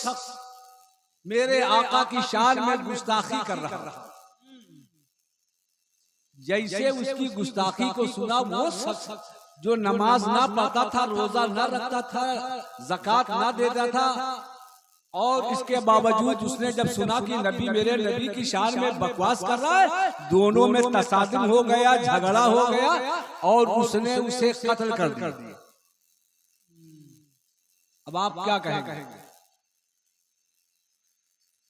शख्स मेरे आका की शान में गुस्ताखी कर रहा था, जैसे उसकी गुस्ताखी को सुना वो शख्स जो नमाज ना पढ़ता था, रोजा ना रखता था, ज़कात ना देता था, और इसके बावजूद उसने जब सुना कि नबी मेरे नबी की शान में बकवास कर रहा है, दोनों में तसादुम हो गया, झगड़ा हो गया और उसने उसे कत्ल कर दिया। अब आप क्या कहेंगे?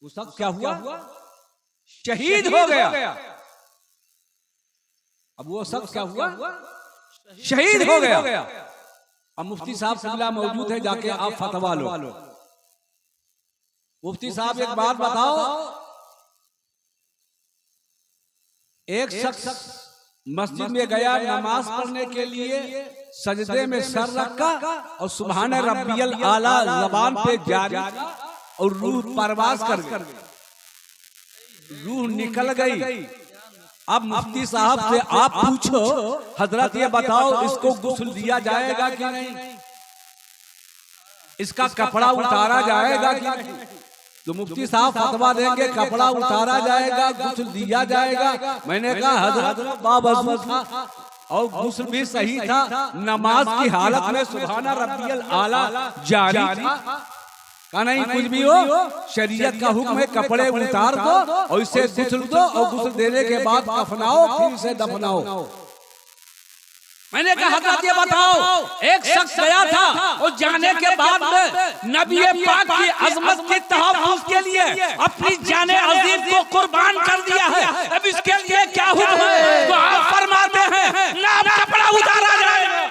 वो शख्स क्या हुआ? शहीद हो गया। अब वो शख्स क्या हुआ? शहीद हो गया। अब मुफ्ती साहब किबला मौजूद है, जाके आप फतवा लो। मुफ्ती साहब एक बात बताओ, एक शख्स मस्जिद में गया नमाज पढ़ने के लिए, सजदे में सर रखा और सुभान रब्बियल आला ज़बान पे जारी और रूह परवाज कर गई, रूह निकल गई। अब मुफ्ती साहब से आप पूछो, हजरत ये बताओ इसको गुस्ल दिया जाएगा कि नहीं, इसका कपड़ा उतारा जाएगा कि नहीं? तो मुफ्ती साहब फतवा देंगे कपड़ा उतारा जाएगा, गुस्ल दिया जाएगा। मैंने कहा हजरत बावजूद था और गुस्ल भी सही था, नमाज की हालत में सुभान रब्बियल आला जारी था। कहा नहीं, कुछ भी हो, शरीयत का हुक्म है कपड़े उतार दो और इसे गुस्ल दो और गुस्ल देने के बाद कफनाओ, फिर इसे दफनाओ। मैंने कहा हजरत ये बताओ, एक शख्स गया था और जाने के बाद में नबी पाक की अजमत के तहफ्फुज़ के लिए अपनी जाने अजीम को कुर्बान कर दिया है। अब इसके लिए क्या हुक्म है? तो आप फरमाते हैं ना कपड़ा उतारा जाएगा।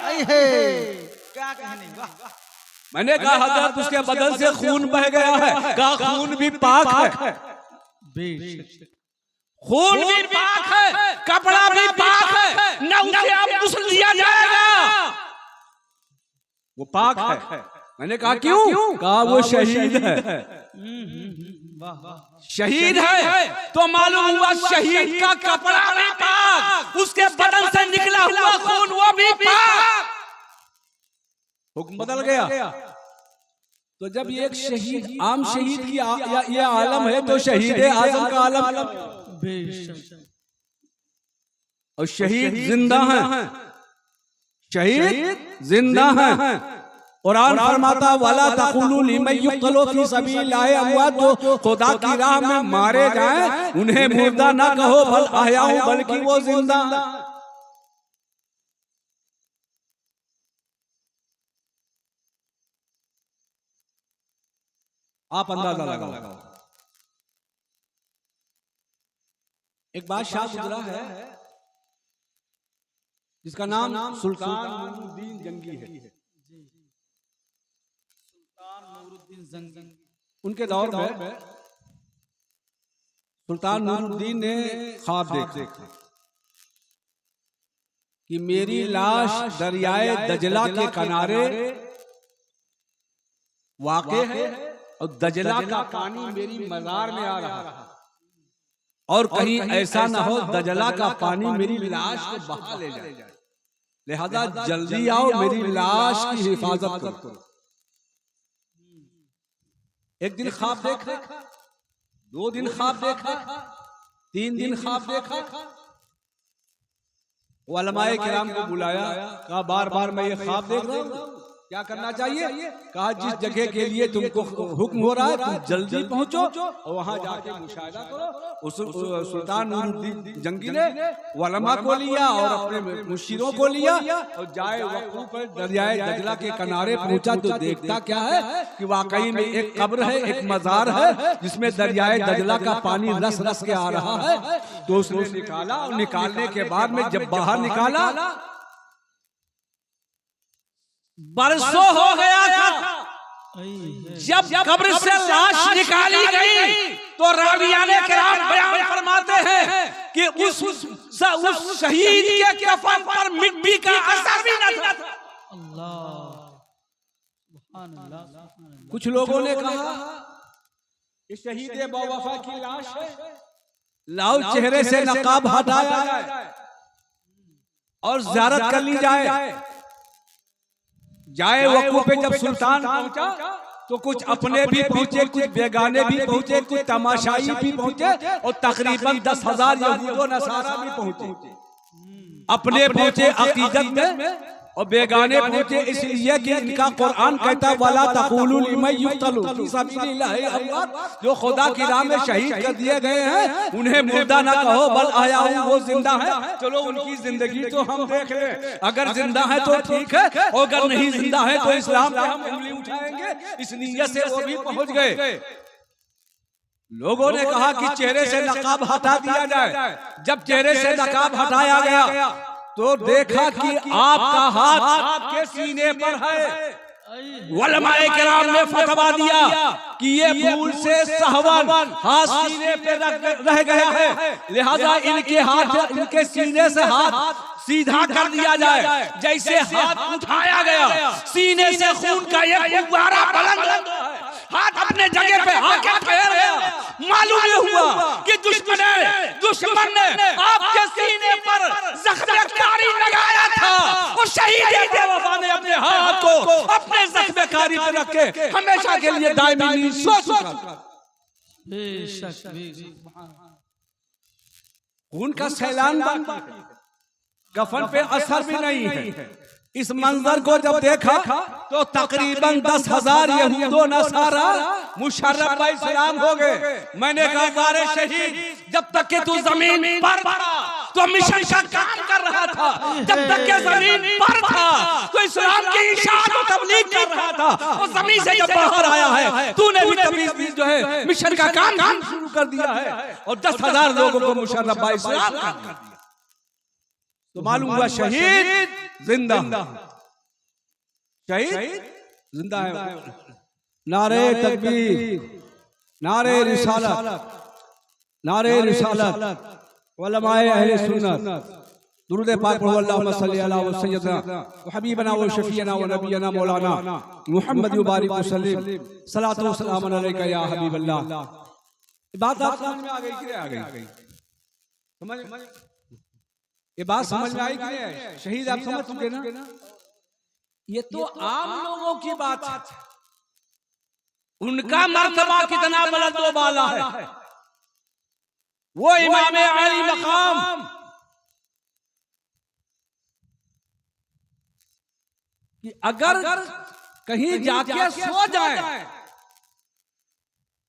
क्या कहने? मैंने कहा हजरत उसके बदन से खून बह गया है। कहा खून भी पाक है, खून भी पाक है, कपड़ा भी पाक है, न उसे आप गुस्ल दिया जाएगा, वो पाक है। मैंने कहा क्यों? कहा वो शहीद है। शहीद है तो मालूम हुआ शहीद का कपड़ा भी पाक, उसके बदन से निकला हुआ खून वो भी पाक। हुक्म बदल गया। तो जब एक शहीद, आम शहीद की ये आलम है, तो शहीद आजम का आलम, और शहीद जिंदा हैं, शहीद जिंदा हैं। कुरान फरमाता वाला तक़ूलू लिमन युक़्तलू फी सबीलिल्लाहि अमवात, जो खुदा की राह में मारे जाएं उन्हें मुर्दा ना कहो, बल अहयाउ, बल्कि वो जिंदा। आप अंदाजा लगाओ। एक बादशाह गुजरा है जिसका नाम सुल्तान नूरुद्दीन जंगी है। सुल्तान नूरुद्दीन जंगी। उनके दौर में सुल्तान नूरुद्दीन ने ख्वाब देखा कि मेरी लाश दरियाए दजला के किनारे वाक़े है और दजला का पानी मेरी मज़ार में आ रहा है, और कहीं ऐसा ना हो दजला का पानी मेरी लाश को बहा ले जाए, लिहाजा जल्दी आओ, मेरी लाश की हिफाजत करो। एक दिन ख्वाब देखा, 2 दिन ख्वाब देखा, 3 दिन ख्वाब देखा। उलमाए किराम को बुलाया, कहा बार बार मैं ये ख्वाब देख रहा हूँ, क्या करना चाहिए? कहा जिस जगह के लिए तुमको हुक्म हो रहा है तुम जल्दी पहुंचो और वहां जाके मुशाहिदा करो। सुल्तान नूरुद्दीन जंगी ने उलमा को लिया और अपने मुशीरों को लिया और जाए वक़ूफ़ पर दरियाए दजला के किनारे पहुंचा तो देखता क्या है कि वाकई में एक कब्र है, एक मज़ार है जिसमें दरियाए दजला का पानी रस रस के आ रहा है। तो उसने निकाला और निकालने के बाद में जब बाहर निकाला, बरसों हो गया था जब कब्र से लाश निकाली गई, तो रावियाने किराम बयान फरमाते हैं कि उस शहीद के कफन पर मिट्टी का असर भी न था। कुछ लोगों ने कहा कि शहीद बावफा की लाश है, लाओ चेहरे से नकाब हटाया जाए और ज़ियारत कर ली जाए। जाए वक़ूफ़ पे जब सुल्तान पहुंचा तो कुछ अपने भी पहुंचे, कुछ बेगाने भी पहुंचे, कुछ तमाशाई भी पहुंचे और तकरीबन 10,000 यहूद व नसारा भी पहुंचे। अपने पहुंचे अकीदत में और बेगाने पहुंचे इसलिए कि इनका कुरान कहता वला तक़ूलू लिमन युक़्तलू फी सबीलिल्लाहि अमवात, जो खुदा की राह में शहीद कर दिए गए हैं उन्हें मुर्दा न कहो बल अहयाउ, वो जिंदा है। चलो उनकी जिंदगी तो हम देख लें, अगर जिंदा है तो ठीक है, और अगर नहीं जिंदा है तो इस्लाम पे हम उंगली उठाएंगे। इस नियत से वो भी पहुंच गए। लोगों ने कहा कि चेहरे से नकाब हटा दिया जाए। जब चेहरे से नकाब हटाया गया तो देखा कि आपका हाथ आपके सीने पर है। उलमाए किराम ने फतवा दिया कि ये भूल से सहवन हाथ सीने पे रह गया है, लिहाजा इनके हाथ, इनके सीने से हाथ सीधा कर दिया जाए। जैसे हाथ उठाया गया सीने से खून का एक गुब्बारा बुलंद है, हाथ अपने जगह पे आके ठहर गया। मालूम ये हुआ कि दुश्मन ने आपके सीने पर जख्मकारी लगाया था और शहीद बेवफा ने अपने हाथ को अपने जख्मकारी पे रख के हमेशा के लिए दायमी सोच खून का सैलान कफन पे असर भी नहीं है। इस मंजर को जब देखा तो तकरीबन 10,000 यहूदो नसारा मुशर्रफ भाई सलाम हो गए। मैंने कहा वारे शहीद, जब तक कि तू जमीन पर था तो मिशन का काम कर रहा था, जब तक कि जमीन पर था तो इस्लाम की इशाअत और तबलीग कर रहा था, और जमीन से जब बाहर आया है तूने भी तबलीग जो है मिशन का काम शुरू कर दिया है और 10,000 लोगों को मुशर्रफ भाई सलाम कर दिया। तो मालूम हुआ शहीद जिंदा, शहीद जिंदा है। नारे तकबीर, नारे रिसालत, नारे रिसालत, उलमाए अहले सुन्नत, दुरूद पाक पढ़ो अल्लाहुम्मा सल्ली अला सय्यदना व हबीबना व शफीना व नबीना मौलाना मुहम्मद व बारिक व सल्लिम सलातो व सलाम अलैका या हबीबल्लाह। बात आप समझ में आ गई कि आ गई? समझ ये बात समझ में आई कि नहीं? शहीद आप समझ चुके ना? ये तो आम लोगों की बात है, उनका मर्तबा कितना बुलंद व बाला है। वो इमाम अली मकाम कि अगर कहीं जाके सो जाए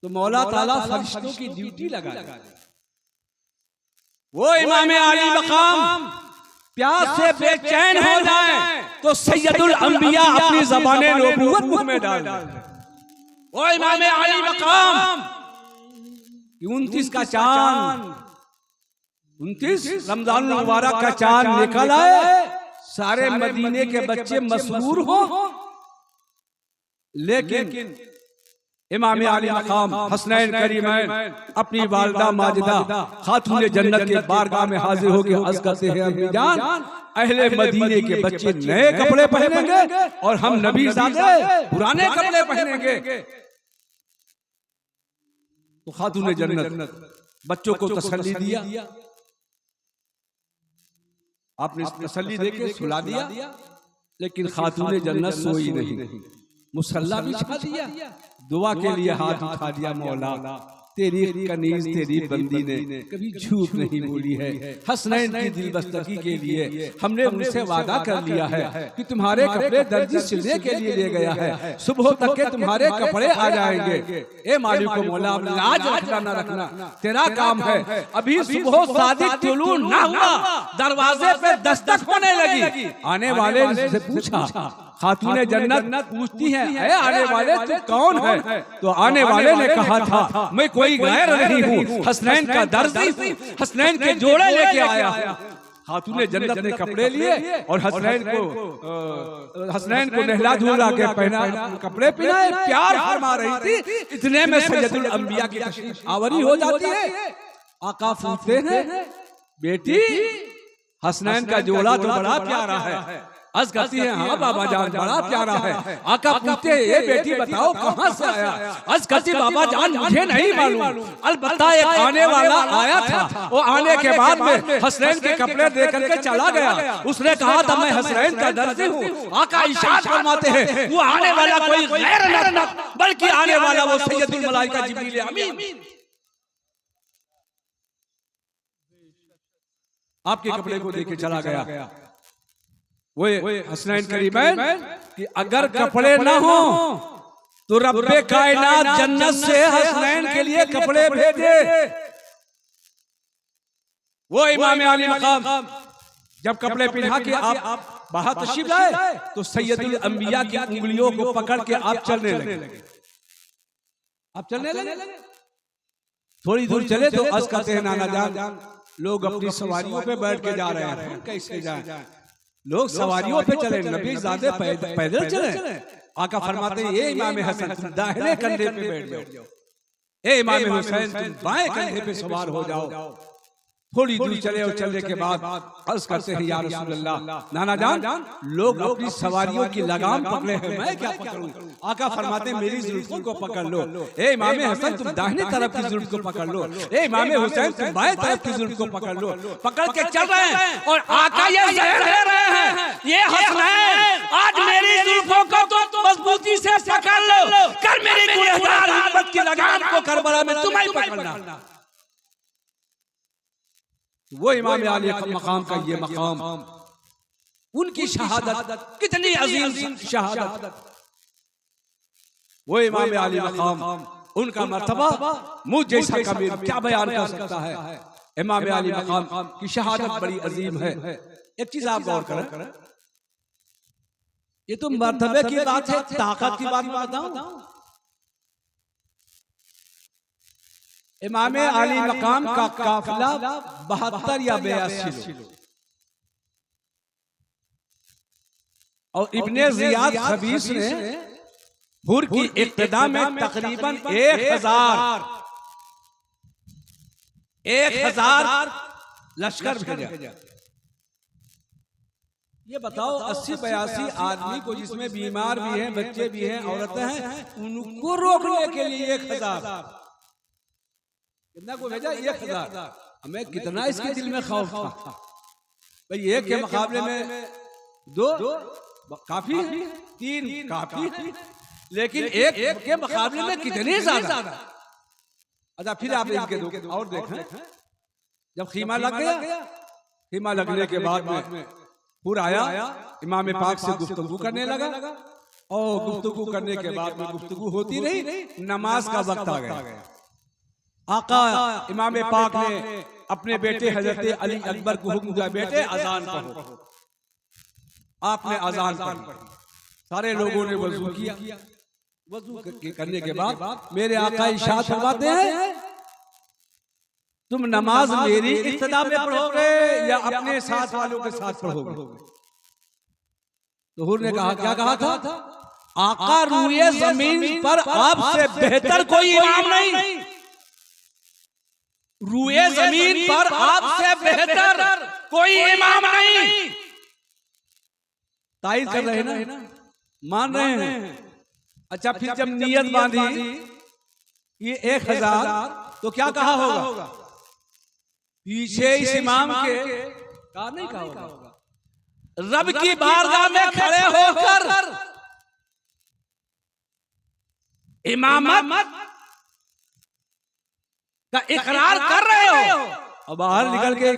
तो मौला ताला फरिश्तों की ड्यूटी लगा दे। वो इमाम अली मकाम प्यास से बेचैन हो जाए तो सैयदुल अंबिया अपनी ज़बाने नबूवत मुंह में डाल दे। वो इमाम अली मकाम 29 का चांद, 29 रमजान मुबारक का चांद निकल आए, सारे मदीने के बच्चे मसरूर हो, लेकिन इमाम अली मकाम हसनैन करीमैन अपनी वालिदा माजिदा खातून जन्नत के बारगाह में हाजिर होकर अर्ज करते हैं, अम्मी जान अहले मदीने के बच्चे नए कपड़े पहनेंगे और हम नबी ज़ादे पुराने कपड़े पहनेंगे। तो खातून जन्नत बच्चों को तसल्ली दिया, आपने तसल्ली देके सुला दिया, लेकिन खातून जन्नत सोई नहीं, मुसल्ला बिछा दिया, दुआ के लिए हाथ उठा दिया। मौला तेरी कनीज तेरी बंदी ने कभी झूठ नहीं बोली है, हसनैन की दिलबस्तगी के लिए हमने उनसे वादा कर लिया है कि तुम्हारे कपड़े दर्जी सिलने के लिए ले गया है, सुबह तक के तुम्हारे कपड़े आ जाएंगे। ए मालिक को मौला लाज रखना न रखना तेरा काम है। अभी सुबह सादिक तुलू ना हुआ, दरवाजे पे दस्तक होने लगी। आने वाले से पूछा, खातूने जन्नत पूछती है ऐ आने वाले तू कौन है? तो आने वाले ने कहा था मैं कोई गैर नहीं हूँ, हसनैन का दर्जी, हसनैन के जोड़े लेके आया हूँ। खातूने जन्नत ने कपड़े लिए और हसनैन को नहला धुला के पहना, कपड़े पहनाए, प्यार फरमा रही थी। इतने में सैयदुल अंबिया की तशरीफ आवरी हो जाती है। आका पूछते हैं बेटी हसनैन का जोड़ा तो बड़ा प्यारा है, अर्ज करती है हाँ बाबा जान बड़ा प्यारा है। आका पूछते हैं ये बेटी बताओ कहाँ से आया? अर्ज करती बाबा जान मुझे नहीं मालूम, अलबत्ता एक आने वाला आया था, वो आने के बाद में हसनैन के कपड़े दे करके चला गया। उसने कहा था मैं हसनैन का दर्जी हूँ। आका इशारा फरमाते हैं वो आने वाला कोई गैर न बल्कि आने वाला वो सैयदुल मलाइका जिब्रील अमीन आपके कपड़े को देके चला गया। वो हसनैन करीमैन कि अगर कपड़े ना हो तो रब्बे कायनात जन्नत से हसनैन के लिए कपड़े भेजे। वो इमाम आली मकाम जब कपड़े पहना के आप बाहर तशरीफ लाए तो सैयदुल अंबिया की उंगलियों को पकड़ के आप चलने लगे। आप चलने लगे, थोड़ी दूर चले तो अर्ज करते हैं नाना जान लोग अपनी सवारियों पे बैठ के जा रहे हैं, कैसे जाए? लोग सवारियों पे चले, नबी ज़ादे पैदल चले। आका फरमाते हैं ये इमाम हसन तुम दाहिने कंधे पे बैठ जाओ, ए इमाम हुसैन तुम बाएं कंधे पे सवार हो जाओ। थोड़ी दूर चले और चलने के बाद अर्ज करते हैं या रसूल अल्लाह नाना जान लोग अपनी सवारियों की लगाम पकड़े हैं, मैं क्या पकड़ूं? आका फरमाते हैं मेरी जुल्फों को पकड़ लो। ए इमाम हसन तुम दाहिने तरफ की जुल्फ को पकड़ लो, ए इमाम हुसैन तुम बाएं तरफ की जुल्फ को पकड़ लो। पकड़ के चल रहे हैं और आका ये ज़हर दे रहे हैं ये हसनैन आज मेरी जुल्फों को तो मजबूती से पकड़ लो, कर मेरी गुनहगार उम्मत की लगाम को करबला में तुम्हें पकड़ना। वो इमाम आली मकाम का ये मकाम, उनकी शहादत कितनी अजीम शहादत। वो इमाम आली मकाम उनका मर्तबा मुझ जैसा कबीर क्या बयान कर सकता है। इमाम आली मकाम की शहादत बड़ी अजीम है। एक चीज आप गौर करें, ये तो मर्तबे की बात है, ताकत की बात बताऊं। इमाम आली मकाम का काफिला 72 या 82 लोग और इब्ने जियाद खबीस ने हुर की इब्तिदा में तकरीबन 1000 लश्कर भेजा। ये बताओ 80-82 आदमी को जिसमें बीमार भी हैं, बच्चे भी हैं, औरतें हैं, उनको रोकने के लिए 1000 कितना को भेजा? 1000। हमें कितना इसके दिल में खौफ था भाई, एक के मुकाबले में 2 काफी है, 3 काफी है, लेकिन एक के मुकाबले में कितने ज्यादा। अच्छा फिर आप इनके और देखें, जब खीमा लग गया, खीमा लगने के बाद में पूरा आया इमाम पाक से गुफ्तगू करने लगा और गुफ्तगू करने के बाद में गुफ्तगू होती रही, नमाज का वक्त आ गया। आका इमाम पाक ने अपने बेटे हजरत अली अकबर को हुक्म दिया बेटे अजान पढ़ो। आपने अजान पढ़ी, सारे लोगों ने वजू किया। वजू करने के बाद मेरे आका इरशाद फरमाते हैं तुम नमाज मेरी इब्तिदा में पढ़ोगे या अपने साथ वालों के साथ पढ़ोगे? तो हुर ने कहा क्या कहा था? आका रूए जमीन पर आपसे बेहतर कोई इमाम नहीं, रूए जमीन पर आपसे बेहतर कोई इमाम नहीं। तायद कर रहे हैं ना, मान रहे हैं। अच्छा फिर जब नियत बांधी ये 1000 तो क्या कहा होगा? पीछे इस इमाम के कहा नहीं कहा होगा, रब की बारगाह में खड़े होकर इमामत का इकरार कर रहे हो और बाहर निकल के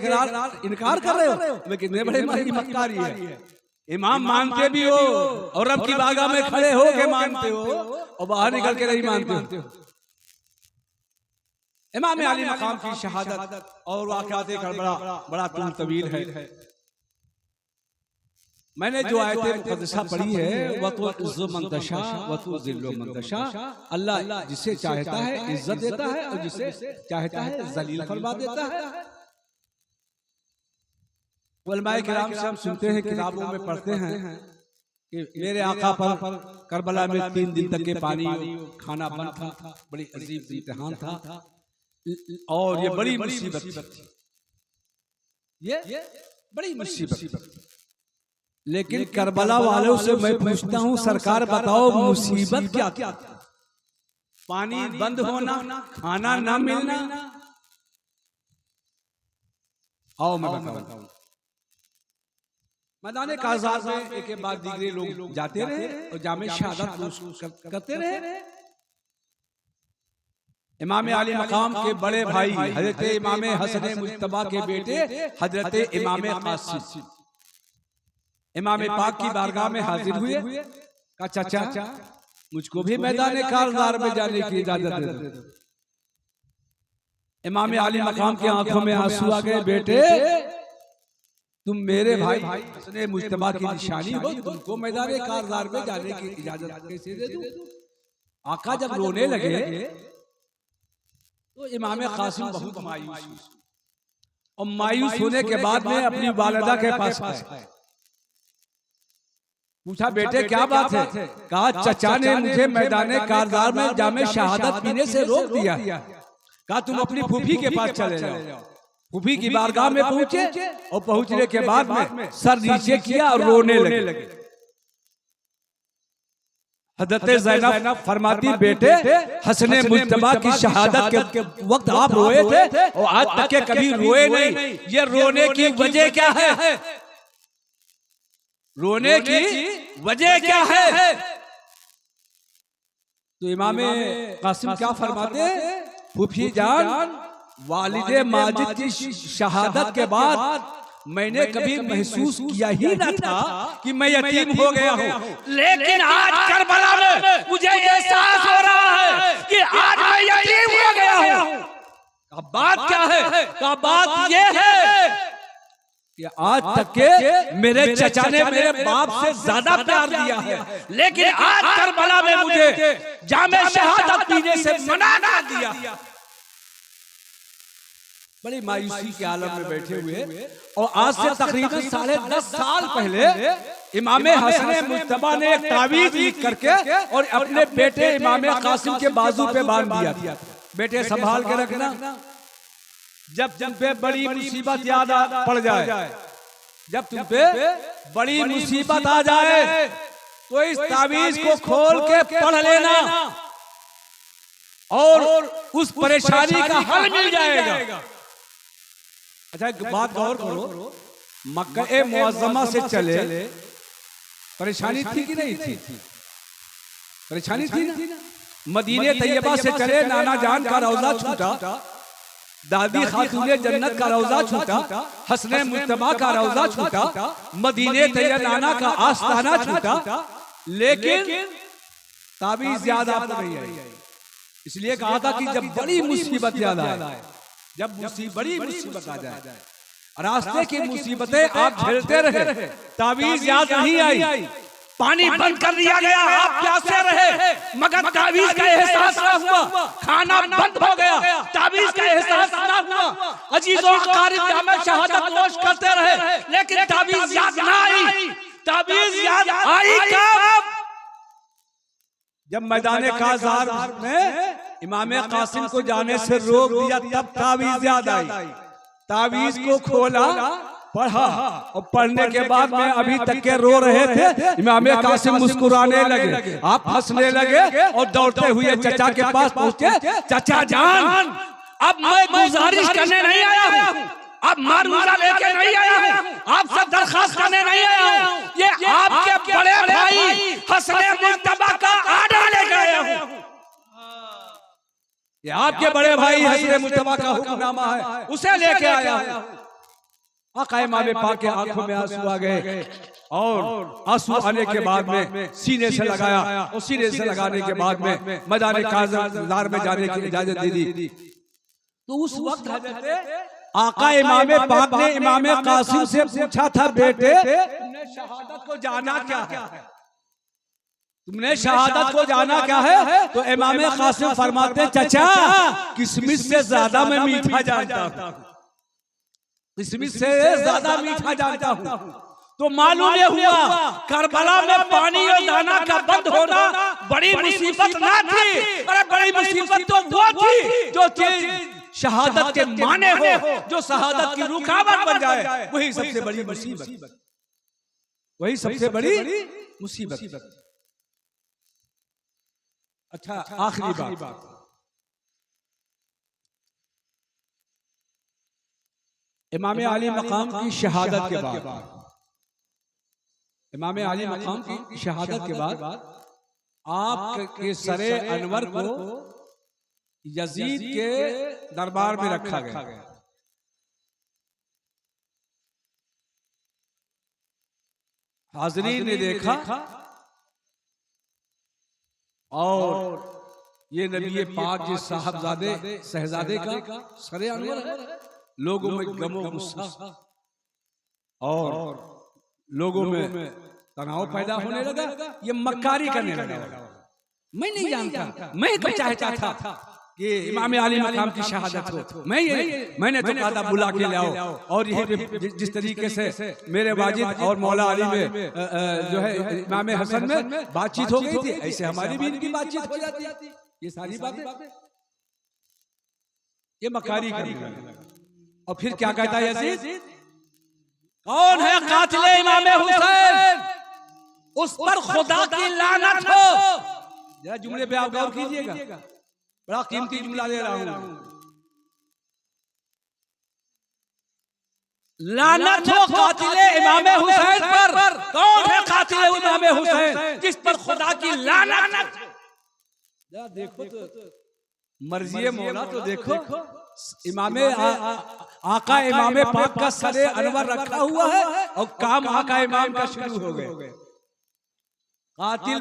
इनकार कर रहे हो। मैं कितने बड़े मक्कारी है, इमाम मानते भी हो और रब की बारगाह में खड़े हो के मानते हो और बाहर निकल के नहीं मानते हो। इमाम अली मकाम की शहादत और वाक़यात बड़ा तवील है। मैंने जो आयतें मुक़द्दसा पढ़ी है वह तो इज़्ज़ो मंतशा व तो ज़िल्लो मंतशा, अल्लाह जिसे चाहता है इज्जत देता है और जिसे चाहता है ज़लील फरमा देता है। उलमाए किराम से हम सुनते हैं, किताबों में पढ़ते हैं कि मेरे आका पर करबला में 3 दिन तक के पानी खाना बंद था, बड़ी अजीब इम्तिहान था और ये बड़ी मुसीबत थी, ये बड़ी मुसीबत थी। लेकिन करबला वालों से मैं पूछता हूं, सरकार बताओ मुसीबत क्या क्या? पानी बंद होना, खाना ना मिलना। आओ मैं बताऊं। मैदान काज़ार में एक के बाद दीगरे लोग जाते रहे और जामे शहादत करते रहे। इमाम आली मकाम के बड़े भाई हजरत इमाम हसन मुज्तबा के बेटे हजरत इमाम कासिम इमाम पाक की बारगाह में हाजिर हुए। कहा चाचा मुझको भी मैदान काज़ार में जाने की इजाजत दे दो। इमाम आली मकाम की आंखों में आंसू आ गए। बेटे तुम मेरे भाई हसन मुज्तबा की निशानी हो, तुमको मैदान काज़ार में जाने की इजाजत कैसे दे दूं? आका जब रोने लगे तो इमाम कासिम बहुत मायूस, और मायूस होने के बाद में अपनी वालिदा के पास आए। पूछा बेटे क्या बात है? कहा चचा ने मुझे मैदान काज़ार में जामे शहादत पीने से रोक दिया। कहा तुम अपनी फूफी के पास चले जाओ। फूफी की बारगाह में पहुंचे और पहुंचने के बाद में सर नीचे किया और रोने लगे। हज़रत ज़ैनब फरमाती बेटे हसन मुज्तबा की शहादत के वक्त आप रोए थे और आज तक के कभी रोए नहीं। ये रोने की वजह क्या है? रोने की वजह क्या है? तो इमाम कासिम क्या फरमाते? फूफी जान, वालिदे माजिद की शहादत के बाद मैंने कभी महसूस किया ही न था कि मैं यतीम हो गया हूँ, लेकिन आज करबला में मुझे एहसास हो रहा है कि आज मैं यतीम हो गया हूँ। अब बात क्या है? का बात ये है कि आज तक के मेरे चचा ने मेरे बाप से ज्यादा प्यार दिया है, लेकिन आज करबला में मुझे जामे शहादत पीने से मना कर दिया। बड़ी मायूसी के आलम में बैठे हुए, और आज से तकरीबन 10.5 साल पहले इमाम हसन मुज्तबा ने एक तावीज लिख करके और अपने बेटे इमाम कासिम के बाजू पे बांध दिया। बेटे संभाल के रखना, जब तुम पे बड़ी मुसीबत याद पड़ जाए, जब तुम पे बड़ी मुसीबत आ जाए तो इस तावीज को खोल के पढ़ लेना और उस परेशानी का हल मिल जाएगा। अच्छा एक बात गौर करो, मक्का मुअज़्ज़मा से चले परेशानी थी कि नहीं थी? परेशानी थी ना। मदीने तैयबा से चले नाना जान का रौजा छूटा, दादी खातूने जन्नत का रौजा छूटा, हसन मुज्तबा का रौजा छूटा, मदीने तैयबा नाना का आस्ताना छूटा, लेकिन ताबीज़ याद आपको नहीं आई। इसलिए कहा था कि जब बड़ी मुसीबत याद आए, जब बड़ी मुसीबत आ जाए, रास्ते की मुसीबतें आप झेलते रहे, ताबीज याद नहीं आई, पानी बंद कर दिया गया, आप प्यासे रहे मगर ताबीज का एहसास ना हुआ, खाना बंद हो गया, ताबीज का एहसास ना हुआ, अजीजों अकारिब जामे शहादत नोश करते रहे, लेकिन ताबीज याद ना आई। ताबीज याद आई कब? जब मैदान काज़ार में इमाम कासिम को जाने से रोक दिया, तब ताबीज याद आई। ताबीज को खोला, पढ़ा, और पढ़ने के बाद में अभी तक के रो रहे थे, इमाम कासिम मुस्कुराने लगे, आप हंसने लगे और दौड़ते हुए चचा के पास पहुंचे। चचा जान, अब मैं गुजारिश करने नहीं आया हूँ, अब मारूजा लेके नहीं आया हूँ, आपसे दरखास्त करने नहीं आया हूँ, ये आपके बड़े भाई हसन मुज्तबा का आर्डर लेके आया हूँ। ये आपके बड़े भाई हसन मुज्तबा का हुक्मनामा है, उसे लेके आया हूँ। आका इमाम पाक के आंखों में आंसू आ गए, और आंसू आने के बाद में सीने से लगाया, और सीने से लगाने के बाद में मैदान काज़ार में जाने की इजाजत दे दी। तो उस वक्त हजरत आका इमाम पाक ने इमाम कासिम से पूछा था, बेटे तुमने शहादत को जाना क्या है? तुमने शहादत को जाना क्या है? तो इमाम कासिम फरमाते, चचा किसमिस से ज्यादा मैं मीठा जानता हूँ, किसमिस से ज्यादा मीठा जानता हूँ। तो मालूम ये हुआ करबला में पानी और दाना का बंद होना बड़ी मुसीबत ना थी, अरे बड़ी मुसीबत तो वो थी जो चीज शहादत के माने हो, जो शहादत की रुकावट बन जाए, वही सबसे बड़ी मुसीबत। वही सबसे बड़ी मुसीबत। अच्छा, आखिरी बात, इमाम अली मकाम की शहादत के बाद, इमाम अली मकाम की शहादत के बाद आपके सरे अनवर को यजीद के दरबार में रखा गया। हाज़रीन ने देखा और ये नबी पाक जिस साहबजादे शहजादे का सरे अनवर है। लोगों में गमो गुस्सा और लोगों में तनाव पैदा होने लगा। ये मक्कारी करने लगा। मैं नहीं जानता, मैं तो चाहता था कि इमाम अली मकाम की शहादत हो। मैंने तो कहा था बुला के लाओ। और ये जिस तरीके से मेरे वाजिद और मौला अली में जो है इमाम हसन में बातचीत हो गई थी, ऐसे हमारी भी इनकी बातचीत हो जाती। ये सारी बातें ये मक्कारी करने लगा। और फिर क्या कहता है यजीद, कौन है कातिल इमाम हुसैन, उस पर खुदा की लानत हो। जरा जुमले पे आप गौर कीजिएगा, बड़ा कीमती जुमला दे रहा हूं। लानत हो कातिल इमाम हुसैन पर। कौन है कातिल इमाम हुसैन जिस पर खुदा की लानत। जरा देखो तो मर्जी मौला तो देखो, इमाम आका इमाम पाक का सरे अनवर रखा हुआ है और काम आका इमाम का शुरू हो गए। कातिल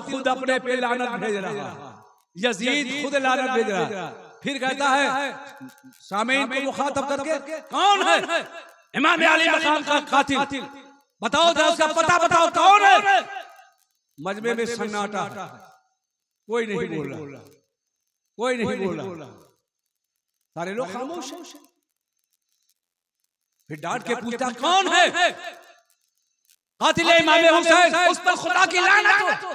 खुद अपने पे लानत भेज रहा है, यजीद खुद लानत भेज रहा है। फिर कहता है सामीन को मुखातब करके, कौन है इमाम अली मकाम का कातिल, बताओ जरा उसका पता बताओ कौन है। मजमे में सन्नाटा, कोई नहीं बोल रहा, कोई नहीं बोल रहा। सारे लोग खामोश हैं। फिर डांट के पूछता, कौन है कातिल इमाम हुसैन, उस पर खुदा की लानत हो।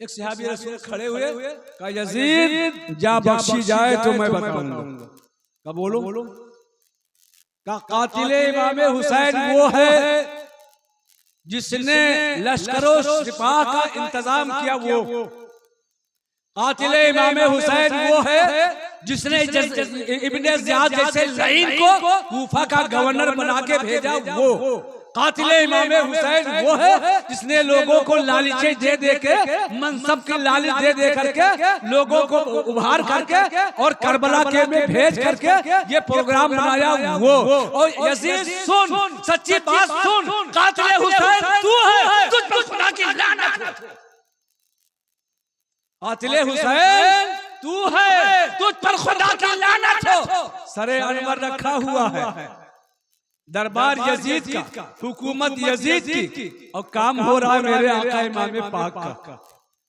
एक सहाबी रसूल खड़े हुए, कहा यजीद जा बख्शी जाए तो मैं बताऊंगा। कब बोलो, कहा कातिल इमाम हुसैन वो है जिसने लश्करों सिपाह का इंतजाम किया। वो कातिल इमाम हुसैन वो है जिसने इब्ने ज़ियाद जैसे लईन को कूफा का गवर्नर बना के भेजा। वो कातिल इमाम हुसैन वो है जिसने लोगों को लालचे दे के, मनसब की लालच दे करके लोगों को उभार करके और करबला के में भेज करके ये प्रोग्राम बनाया। वो और यजीद सुन, सच्ची बात सुन, कातिल हुसैन तू है, तुझ पर खुदा की लानत। कातिल हुसैन तू है, तुझ पर खुदा की लानत हो। सरे अनवर रखा हुआ है, दरबार यजीद का, हुकूमत यजीद की, और काम हो रहा है मेरे आका इमाम पाक का।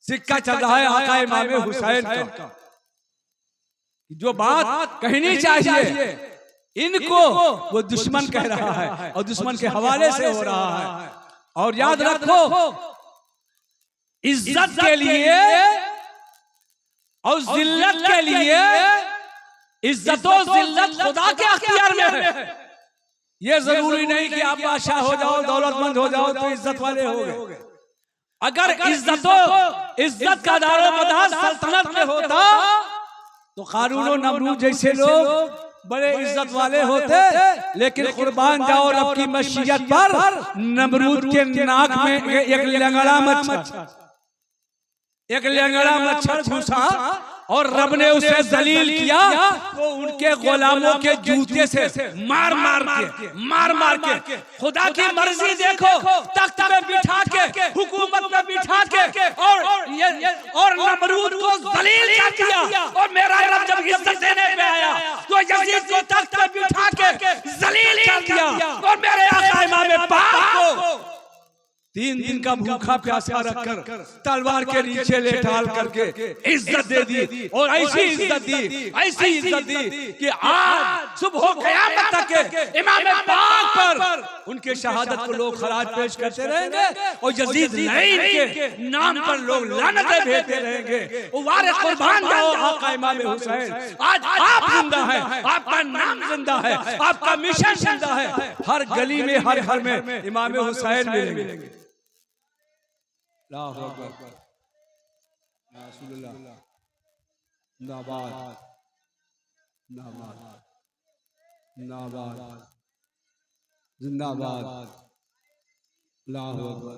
सिक्का चल रहा है आका इमाम हुसैन का। जो बात कहनी चाहिए इनको वो दुश्मन कह रहा है और दुश्मन के हवाले से हो रहा है। और याद रखो, इज्जत के लिए और जिल्लत के लिए, इज्जत और जिल्लत खुदा के अख्तियार में है। ये जरूरी नहीं कि आप बादशाह हो जाओ, दौलतमंद हो जाओ तो इज्जत वाले हो गए। अगर इज्जत का दारोमदार सल्तनत में होता तो कारून और नमरूद जैसे लोग बड़े इज्जत वाले होते। लेकिन कुर्बान जाओ रब की मशीयत पर, नमरूद के नाक में एक लंगड़ा मच्छर घुसा और रब ने उसे जलील किया। तो उनके गुलामों के जूते से मार मार के खुदा की मर्जी देखो, तख्त में बिठा के, हुकूमत में बिठा के और नमरूद को जलील कर दिया। और मेरा रब जब इज्जत देने पे आया तो यजीद को तख्त में बिठा के जलील कर दिया। और मेरे आका इमाम पाक को 3 दिन का भूखा प्यासा रखकर तलवार के नीचे लेटाल करके इज्जत दे दी, और ऐसी इज्जत दी कि आज सुबह क़यामत तक के इमाम पाक पर उनके शहादत को लोग खराज पेश करते रहेंगे, और यजीद लईन के नाम पर लोग लानतें भेजते रहेंगे। वो वारे कुर्बान जाओ आका इमाम हुसैन, आज आप जिंदा हैं, आपका नाम जिंदा है, आपका मिशन जिंदा है। हर गली में, हर घर में इमाम हुसैन मिलेंगे। अल्लाहु अकबर, या रसूलुल्लाह, जिंदाबाद, जिंदाबाद, जिंदाबाद, जिंदाबाद, अल्लाहु अकबर।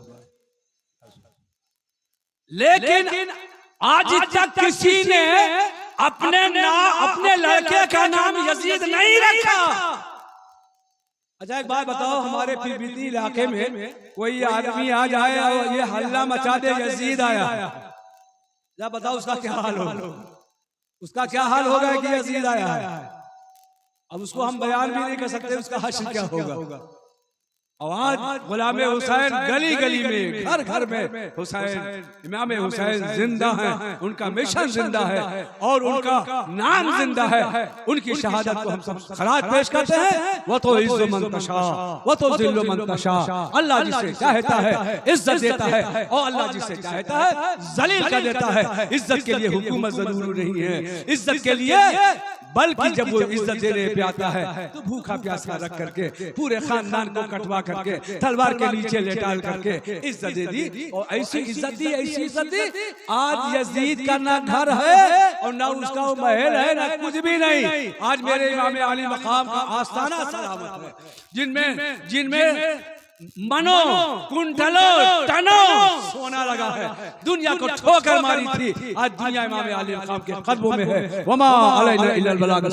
लेकिन आज तक किसी ने अपने लड़के का नाम यजीद नहीं रखा। अच्छा एक बात बताओ, हमारे पीरबीती इलाके में कोई आदमी आ जाए और ये हल्ला मचा दे यजीद आया, जरा बताओ उसका क्या हाल होगा? उसका क्या हाल होगा कि यजीद आया है? अब उसको हम बयान भी नहीं कर सकते उसका हश्र क्या होगा। और आज गुलाम हुसैन गली गली में, घर घर में हुसैन, इमाम हुसैन जिंदा हैं, उनका मिशन जिंदा है और उनका नाम जिंदा है। उनकी शहादत को हम सब खराज पेश करते हैं। वो तो इज्ज़ो मन तशा, वो तो ज़िल्लो मन तशा। अल्लाह जिसे चाहता है इज्जत देता है, और अल्लाह जिसे चाहता है जलील कर देता है। इज्जत के लिए हुकूमत जरूरी नहीं है, इज्जत के लिए बल्कि जब वो इज्जत देने पे आता है तो भूखा प्यासा रख करके पूरे खानदान को कटवा करके तलवार के नीचे लेटाल करके इज्जत दे दी, और ऐसी इज्जत दी। आज यजीद का ना घर है और ना उसका वो महल है, ना कुछ भी नहीं। आज मेरे इमाम आली मकाम का आस्थाना सलामत है, जिनमें मनो कुंठलो टनो सोना लगा है। दुनिया को ठोकर मारी थी, आज दुनिया इमाम आली मकाम के कदमों में है। वमा अलैना इल्लल बलाग।